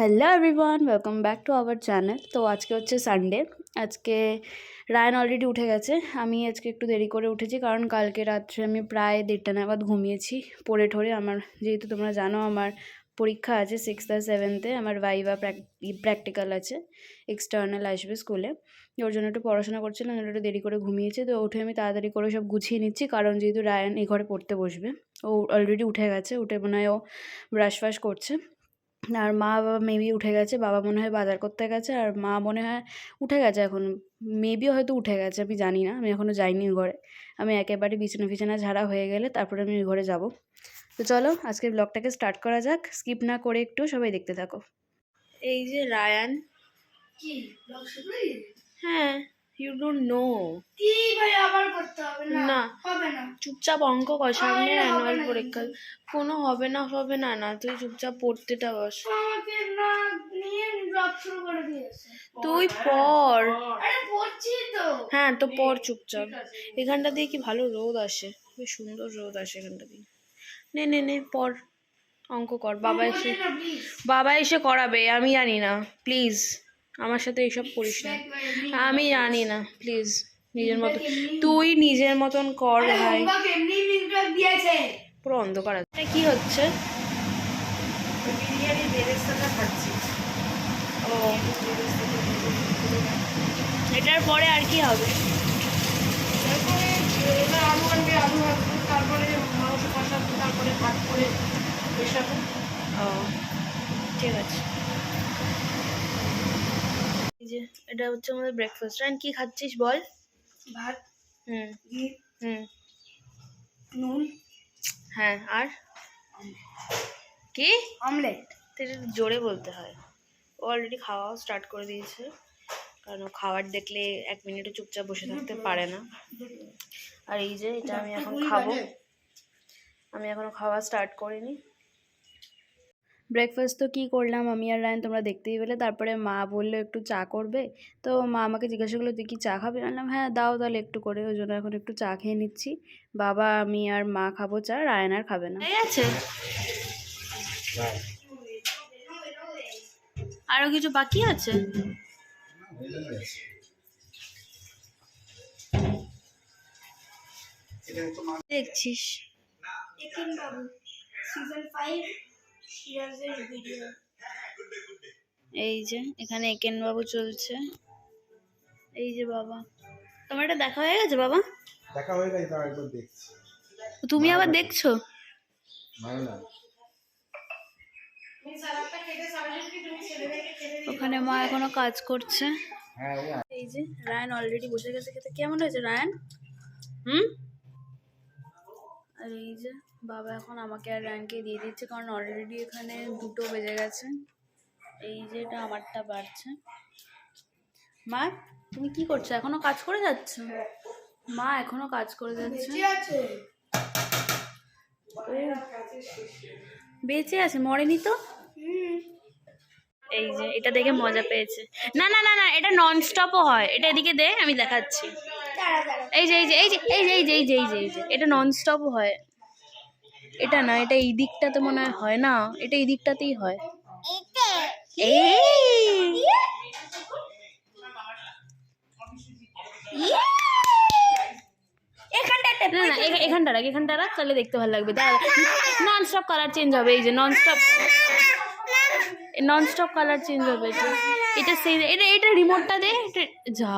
Hello everyone, welcome back to our channel. তো আজকে হচ্ছে সানডে। আজকে রায়ান অলরেডি উঠে গেছে। আমি আজকে একটু দেরি করে উঠেছি কারণ কালকে রাত্রে আমি প্রায় 1:30 নাগাদ ঘুমিয়েছি পড়ে ঠরে। আমার যেহেতু তোমরা জানো আমার পরীক্ষা আছে 6th আর 7th আমার ভাইভা প্র্যাকটিক্যাল আছে, এক্সটার্নাল আসবে স্কুলে। ওর জন্য একটু পড়াশোনা করছিলাম, একটু দেরি করে ঘুমিয়েছি। তো উঠে আমি তাড়াতাড়ি করে সব গুছিয়ে নিচ্ছি কারণ যেহেতু রায়ান এই ঘরে পড়তে বসবে। ও অলরেডি উঠে গেছে, উঠে মনে হয় ও ব্রাশ ফ্রাশ করছে। আর মা বাবা মেবি উঠে গেছে, বাবা মনে হয় বাজার করতে গেছে, আর মা মনে হয় উঠে গেছে এখন, মেবি হয়তো উঠে গেছে, আমি জানি না, আমি এখনও যাইনি ওই ঘরে। আমি একেবারে বিছানা ফিছানা ঝাড়া হয়ে গেলে তারপরে আমি ওই ঘরে যাব। তো চলো আজকের ব্লগটাকে স্টার্ট করা যাক, স্কিপ না করে একটু সবাই দেখতে থাকো। এই যে রায়ান। কি ব্লগ শুরু? হ্যাঁ, ইউ ডোন্ট নো। কি ভাই আবার করতে হবে না? না হবে না। চুপচাপ অঙ্ক কর, সামনে হবে অ্যানুয়াল না পরীক্ষা। কোনো হবে না হবে না না, তুই চুপচাপ পড়তেটা বস। আমাকে না নিয়ে ব্লগ শুরু করে দিয়েছে। তুই পড়। আরে পড়ছি তো। হ্যাঁ তো পড় চুপচাপ। এখানটা দিয়ে কি ভালো রোদ আসে, বেশ সুন্দর রোদ আসে এখানটা দিয়ে। নে নে নে পড়, অঙ্ক কর। বাবা এসে করাবে, আমি জানি না, প্লিজ আমার সাথে এইসব করিস না, আমি জানি না, প্লিজ নিজের মতন, তুই নিজের মতন কর ভাই। পুরো অন্ধকার আছে। কি হচ্ছে? বিরিয়ানি বেরেস্তাটা খাচ্ছি। ও, এটার পরে আর কি হবে? তারপরে আলু আনবে, আলু ভাজবো, তারপরে মাংস কষাবো, তারপরে ভাত করে মেশাবো। ও ঠিক আছে। এই যে এটা হচ্ছে আমাদের ব্রেকফাস্ট। রান কি খাচ্ছিস বল? ভাত, হুম ঘি, হুম নুন, হ্যাঁ। আর কি? অমলেট। তো এটা জোরে বলতে হয়। ও অলরেডি খাওয়াও স্টার্ট করে দিয়েছে, কারণ ও খাবার দেখলে 1 মিনিটও চুপচাপ বসে থাকতে পারে না। আর এই যে এটা আমি এখন খাবো, আমি এখনো খাওয়া স্টার্ট করিনি। ব্রেকফাস্ট তো কী করলাম আমি আর রায়ন, তোমরা দেখতেই পেলে। তারপরে মা বললো একটু চা করবে, তো মা আমাকে জিজ্ঞাসা করলো তুই কি চা খাবি? বললাম হ্যাঁ দাও তাহলে একটু করে। ওই জন্য এখন একটু চা খেয়ে নিচ্ছি। বাবা আমি আর মা খাবো চা, রায়ন আর খাবে না। ঠিক আছে, আরো কিছু বাকি আছে? দেখছিস একেন বাবু সিজন 5 সিরাজের ভিডিও। এই যে এখানে একেন বাবু চলছে। এই যে বাবা, তোমার এটা দেখা হয়ে গেছে? বাবা দেখা হয়ে গেছে, তাও একবার দেখছি। তুমি আবার দেখছো? ভালো না, ওখানে মা এখনো কাজ করছে। হ্যাঁ এই যে রায়ান অলরেডি বসে গেছে খেতে। কেমন হয়েছে রায়ান? আর এই যে বাবা এখন আমাকে আর রায়ানকে দিয়ে দিচ্ছে কারণ অলরেডি এখানে 2টো বেজে গেছে। এই যে এটা আমারটা বাড়ছে। মা তুমি কি করছো? এখনো কাজ করে যাচ্ছ? মা এখনো কাজ করে যাচ্ছে। বেঁচে আছে, মরেনি তো। এই যে এটা দেখে মজা পেয়েছে। না না না না, এটা নন স্টপও হয়। এটা এদিকে দে, আমি দেখাচ্ছি। এই যে এই যে এই যে এই যে এই যে এই যে এই যে এই যে এটা নন স্টপও হয়। এটা না, এটা এই দিকটাতে মনে হয় না, এটা এই দিকটাতেই হয়। এখানটা রাখ, এখানটা রাখ, তাহলে দেখতে ভালো লাগবে। নন স্টপ কালার চেঞ্জ হবে। এই যে নন স্টপ কালার চেঞ্জ হবে। এটা সেই এটা এটা রিমোটটা দে। যা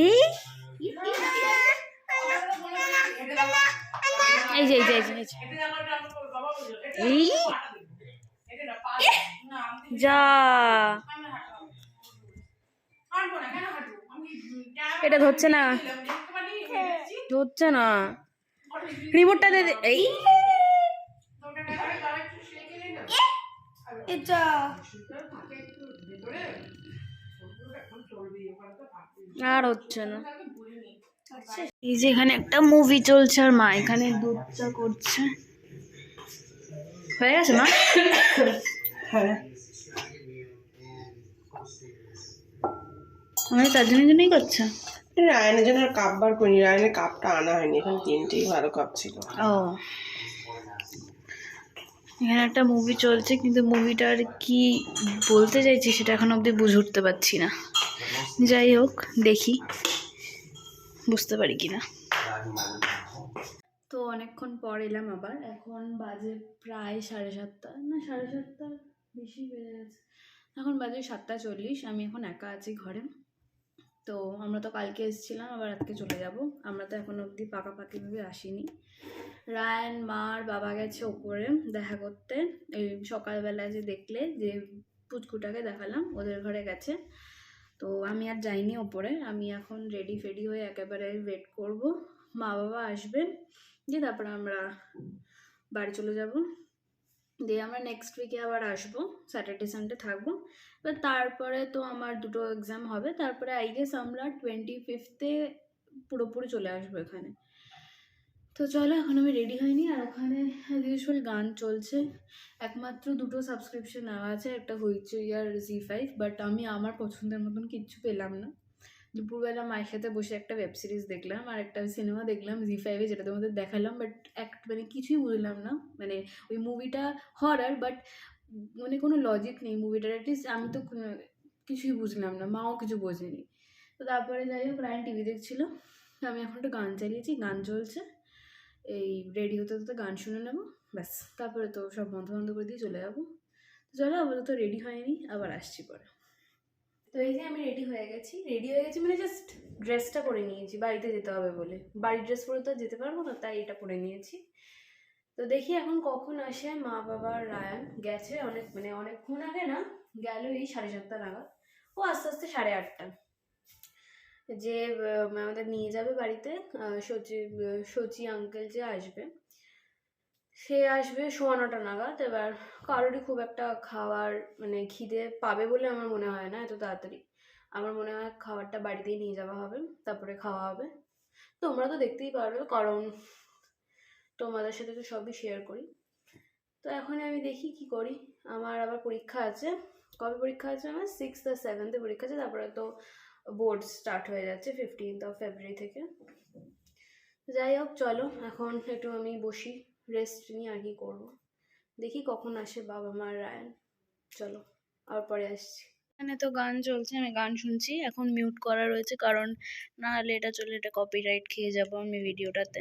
এই এই যে এই যে এই যা, এটা ধরছে না, ধরছে না, রিমোটটা দে। এই এটা আর হচ্ছে না। এই যে এখানে একটা মুভি চলছে আর মা এখানে দুধ চা করছে। হয়ে গেছে মা? হ্যাঁ আমি তার জন্যই করছে। রায়নের জন্য কাপ বার করিনি, রায়নের কাপটা আনা হয়নি, এখানে 3টেই ভালো কাপ ছিল। ও এখানে একটা মুভি চলছে, কিন্তু মুভিটার কি বলতে চাইছি সেটা এখন অবধি বুঝে উঠতে পারছি না। যাই হোক, দেখি বুঝতে পারি কিনা। তো অনেকক্ষণ পর এলাম আবার। এখন বাজে প্রায় 7:30, না 7:30 বেশি বেজে গেছে। এখন বাজে 7:40। আমি এখন একা আছি ঘরে। তো আমরা তো কালকে এসেছিলাম, আবার আজকে চলে যাব। আমরা তো এখন অবধি পাকাপাকিভাবে আসিনি। রায়ান, মার বাবা গেছে ওপরে দেখা করতে। এই সকালবেলা যে দেখলে যে পুচকুটাকে দেখালাম, ওদের ঘরে গেছে। তো আমি আর যাইনি ওপরে। আমি এখন রেডি ফেডি হয়ে একেবারে ওয়েট করব মা বাবা আসবে, দিয়ে তারপরে আমরা বাড়ি চলে যাব। দিয়ে আমরা নেক্সট উইকে আবার আসবো, স্যাটারডে সানডে থাকবো। এবার তারপরে তো আমার 2টো এক্সাম হবে। তারপরে আই গেস আমরা 25th পুরোপুরি চলে আসবো এখানে। তো চলো, এখন আমি রেডি হইনি। আর ওখানে অ্যাজ ইউজুয়াল গান চলছে। একমাত্র 2টো সাবস্ক্রিপশন নেওয়া আছে, একটা হইচই আর জি5। বাট আমি আমার পছন্দের মতন কিচ্ছু পেলাম না। দুপুরবেলা মায়ের সাথে বসে একটা ওয়েব সিরিজ দেখলাম আর একটা সিনেমা দেখলাম জি5-এ, যেটা তোমাদের দেখালাম। বাট মানে কিছুই বুঝলাম না। মানে ওই মুভিটা হরার, বাট মানে কোনো লজিক নেই মুভিটার। অ্যাটলিস্ট আমি তো কিছুই বুঝলাম না, মাও কিছু বোঝেনি। তো তারপরে যাই হোক, রায়ন টিভি দেখছিল, আমি এখন একটা গান চালিয়েছি, গান চলছে। এই রেডি হতে হতে গান শুনে নেবো, ব্যাস। তারপরে তো সব বন্ধ বন্ধ করে দিয়ে চলে যাবো। চলো, আপাতত রেডি হয়নি, আবার আসছি পরে। তো এই যে আমি রেডি হয়ে গেছি মানে জাস্ট ড্রেসটা পরে নিয়েছি, বাড়িতে যেতে হবে বলে। বাড়ির ড্রেস পরে তো যেতে পারবো না, তাই এটা পরে নিয়েছি। তো দেখি এখন কখন আসে মা বাবা। রায়ান গেছে অনেকক্ষণ আগে না, গেল এই 7:30 নাগাদ। ও আস্তে আস্তে 8:30 যে আমাদের নিয়ে যাবে বাড়িতে। সচি আঙ্কেল যে আসবে, সে আসবে 9:15 নাগাদ। এবার কারোরই খুব একটা খাওয়ার খিদে পাবে বলে আমার মনে হয় না এত তাড়াতাড়ি। আমার মনে হয় খাবারটা বাড়িতেই নিয়ে যাওয়া হবে, তারপরে খাওয়া হবে। তোমরা তো দেখতেই পারবে, কারণ তোমাদের সাথে তো সবই শেয়ার করি। তো এখন আমি দেখি কি করি। আমার আবার পরীক্ষা আছে। কবে পরীক্ষা আছে আমার? 6th আর 7th পরীক্ষা আছে। তারপরে তো বোর্ড স্টার্ট হয়ে যাচ্ছে 15th February থেকে। যাই হোক, চলো এখন একটু আমি বসি, রেস্ট নিই, আর কি করবো। দেখি কখন আসে বাবা মা রায়ান। চলো, আবার পরে আসছি। এখানে তো গান চলছে, আমি গান শুনছি। এখন মিউট করা রয়েছে, কারণ না হলে এটা চলে এটা কপিরাইট খেয়ে যাবো আমি ভিডিওটাতে।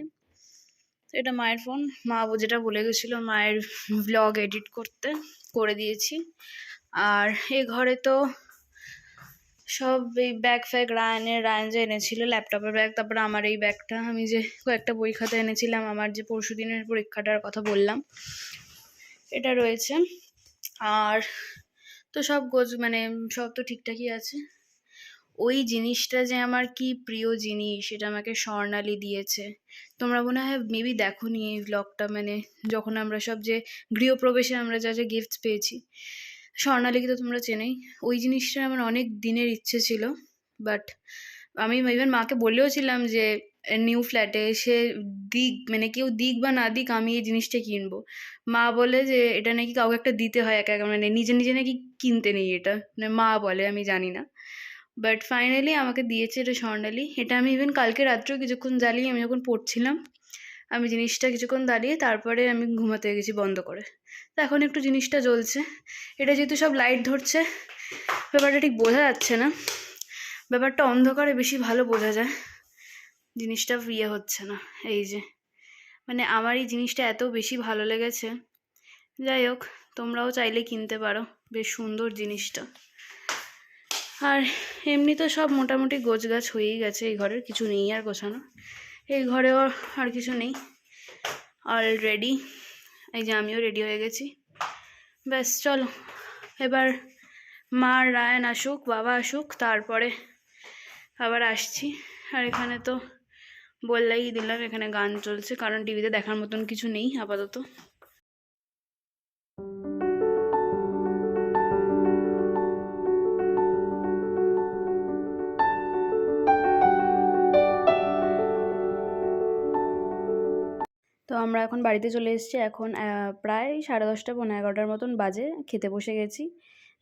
তো এটা মায়ের ফোন। মা যেটা বলে গেছিলো মায়ের ভ্লগ এডিট করতে, করে দিয়েছি। আর এই ঘরে তো সব এই ব্যাগ ফ্যাগ রায়ান যে এনেছিল, ল্যাপটপের ব্যাগ, তারপরে আমার এই ব্যাগটা, আমি যে কয়েকটা বই খাতা এনেছিলাম আমার যে পরশুদিনের পরীক্ষাটার কথা বললাম, এটা রয়েছে। আর তো সব সব তো ঠিকঠাকই আছে। ওই জিনিসটা যে আমার কি প্রিয় জিনিস, সেটা আমাকে স্বর্ণালী দিয়েছে। তোমরা মনে হয় মেবি দেখো নি এই ব্লগটা, যখন আমরা সব যে গৃহপ্রবেশে আমরা যা যা গিফটস পেয়েছি, স্বর্ণালীকে তো তোমরা চেনোই। ওই জিনিসটা আমার অনেক দিনের ইচ্ছে ছিল। বাট আমি ইভেন মাকে বলেও ছিলাম যে নিউ ফ্ল্যাটে এসে দিক কেউ দিক বা না দিক, আমি এই জিনিসটা কিনবো। মা বলে যে এটা নাকি কাউকে একটা দিতে হয়, একা একা নিজে নিজে নাকি কিনতে নেই এটা, মা বলে, আমি জানি না। বাট ফাইনালি আমাকে দিয়েছে এটা স্বর্ণালী। এটা আমি ইভেন কালকে রাত্রেও কিছুক্ষণ জ্বালিয়ে, আমি যখন পড়ছিলাম, আমি জিনিসটা কিছুক্ষণ দাঁড়িয়ে তারপরে আমি ঘুমাতে গেছি বন্ধ করে। তো এখন একটু জিনিসটা জ্বলছে। এটা যেহেতু সব লাইট ধরছে, ব্যাপারটা ঠিক বোঝা যাচ্ছে না। ব্যাপারটা অন্ধকারে বেশি ভালো বোঝা যায়, জিনিসটা হচ্ছে না। এই যে আমার এই জিনিসটা এত বেশি ভালো লেগেছে। যাই হোক, তোমরাও চাইলে কিনতে পারো, বেশ সুন্দর জিনিসটা। আর এমনি তো সব মোটামুটি গোছগাছ হয়েই গেছে, এই ঘরের কিছু নেই আর গোছানো। এই ঘরেও আর কিছু নেই, অলরেডি। এই যে আমিও রেডি হয়ে গেছি, ব্যাস। চলো এবার মা রায়ান আসুক, বাবা আসুক, তারপরে আবার আসছি। আর এখানে তো বললেই দিলাম, এখানে গান চলছে, কারণ টিভিতে দেখার মতন কিছু নেই আপাতত। তো আমরা এখন বাড়িতে চলে এসেছি। এখন প্রায় 10:30 পৌনে 11টার মতন বাজে, খেতে বসে গেছি।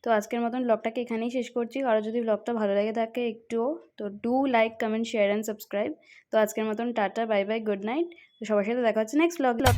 তো আজকের মতন ব্লগটাকে এখানেই শেষ করছি। কারো যদি ব্লগটা ভালো লেগে থাকে একটুও, তো do like, comment, share and subscribe. তো আজকের মতন tata, bye bye, good night. তো সবার সাথে দেখা হচ্ছে নেক্সট ব্লগ।